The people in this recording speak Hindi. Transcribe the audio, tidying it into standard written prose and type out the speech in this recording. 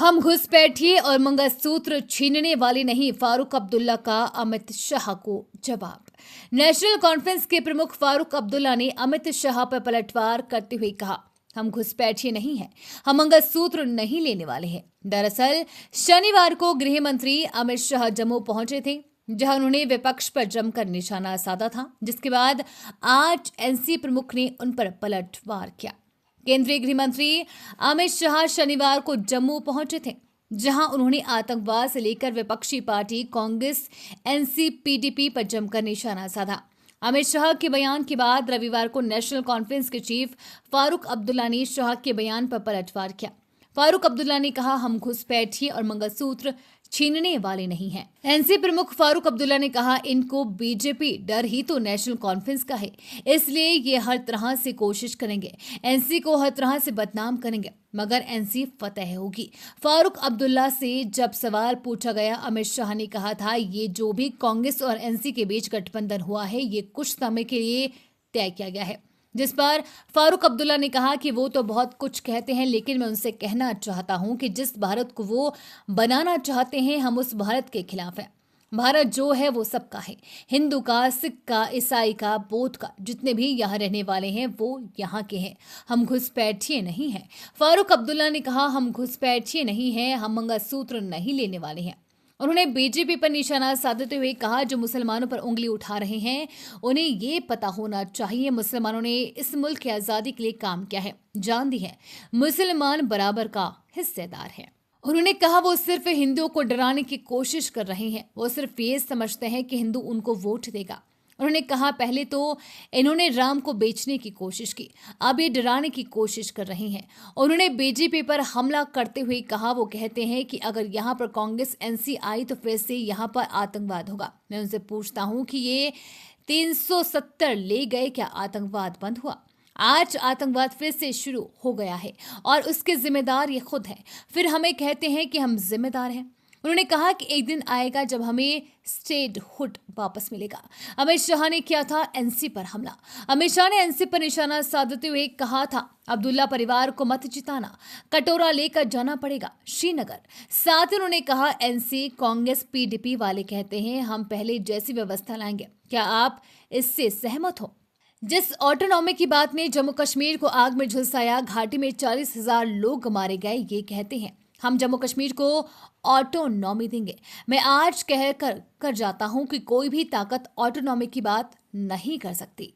हम घुसपैठिए और मंगलसूत्र छीनने वाले नहीं, फारूक अब्दुल्ला का अमित शाह को जवाब। नेशनल कॉन्फ्रेंस के प्रमुख फारूक अब्दुल्ला ने अमित शाह पर पलटवार करते हुए कहा, हम घुसपैठिए नहीं हैं, हम मंगलसूत्र नहीं लेने वाले हैं। दरअसल शनिवार को गृह मंत्री अमित शाह जम्मू पहुंचे थे, जहां उन्होंने विपक्ष पर जमकर निशाना साधा था, जिसके बाद आज एनसी प्रमुख ने उन पर पलटवार किया। केंद्रीय गृह मंत्री अमित शाह शनिवार को जम्मू पहुंचे थे, जहां उन्होंने आतंकवाद से लेकर विपक्षी पार्टी कांग्रेस एनसी पीडीपी पर जमकर निशाना साधा। अमित शाह के बयान के बाद रविवार को नेशनल कॉन्फ्रेंस के चीफ फारूक अब्दुल्ला ने शाह के बयान पर पलटवार किया। फारूक अब्दुल्ला ने कहा, हम घुसपैठिए और मंगलसूत्र छीनने वाले नहीं हैं। एनसी प्रमुख फारूक अब्दुल्ला ने कहा, इनको बीजेपी डर ही तो नेशनल कॉन्फ्रेंस का है, इसलिए ये हर तरह से कोशिश करेंगे, एनसी को हर तरह से बदनाम करेंगे, मगर एनसी फतेह होगी। फारूक अब्दुल्ला से जब सवाल पूछा गया, अमित शाह ने कहा था, ये जो भी कांग्रेस और एनसी के बीच गठबंधन हुआ है, ये कुछ समय के लिए तय किया गया है। जिस पर फारूक अब्दुल्ला ने कहा कि वो तो बहुत कुछ कहते हैं, लेकिन मैं उनसे कहना चाहता हूं कि जिस भारत को वो बनाना चाहते हैं, हम उस भारत के खिलाफ हैं। भारत जो है वो सबका है, हिंदू का, सिख का, ईसाई का, बौद्ध का, जितने भी यहाँ रहने वाले हैं वो यहाँ के हैं। हम घुसपैठिए नहीं हैं। फारूक अब्दुल्ला ने कहा, हम घुसपैठिए नहीं हैं, हम मंगलसूत्र नहीं लेने वाले हैं। उन्होंने बीजेपी पर निशाना साधते हुए कहा, जो मुसलमानों पर उंगली उठा रहे हैं, उन्हें ये पता होना चाहिए मुसलमानों ने इस मुल्क की आजादी के लिए काम किया है, जान दी है। मुसलमान बराबर का हिस्सेदार है। उन्होंने कहा, वो सिर्फ हिंदुओं को डराने की कोशिश कर रहे हैं, वो सिर्फ ये समझते हैं कि हिंदू उनको वोट देगा। उन्होंने कहा, पहले तो इन्होंने राम को बेचने की कोशिश की, अब ये डराने की कोशिश कर रहे हैं। उन्होंने बीजेपी पर हमला करते हुए कहा, वो कहते हैं कि अगर यहाँ पर कांग्रेस एनसी आई तो फिर से यहाँ पर आतंकवाद होगा। मैं उनसे पूछता हूँ कि ये 370 ले गए, क्या आतंकवाद बंद हुआ? आज आतंकवाद फिर से शुरू हो गया है और उसके जिम्मेदार ये खुद हैं। फिर हमें कहते हैं कि हम जिम्मेदार हैं। उन्होंने कहा कि एक दिन आएगा जब हमें स्टेटहुड वापस मिलेगा। अमित शाह ने किया था एनसी पर हमला। अमित शाह ने एनसी पर निशाना साधते हुए कहा था, अब्दुल्ला परिवार को मत जिताना, कटोरा लेकर जाना पड़ेगा श्रीनगर। साथ ही उन्होंने कहा, एनसी, कांग्रेस, पीडीपी वाले कहते हैं हम पहले जैसी व्यवस्था लाएंगे, क्या आप इससे सहमत हो? जिस ऑटोनॉमी की बात ने जम्मू कश्मीर को आग में झुलसाया, घाटी में 40,000 लोग मारे गए, ये कहते हैं हम जम्मू कश्मीर को ऑटोनॉमी देंगे। मैं आज कह कर जाता हूं कि कोई भी ताकत ऑटोनॉमी की बात नहीं कर सकती।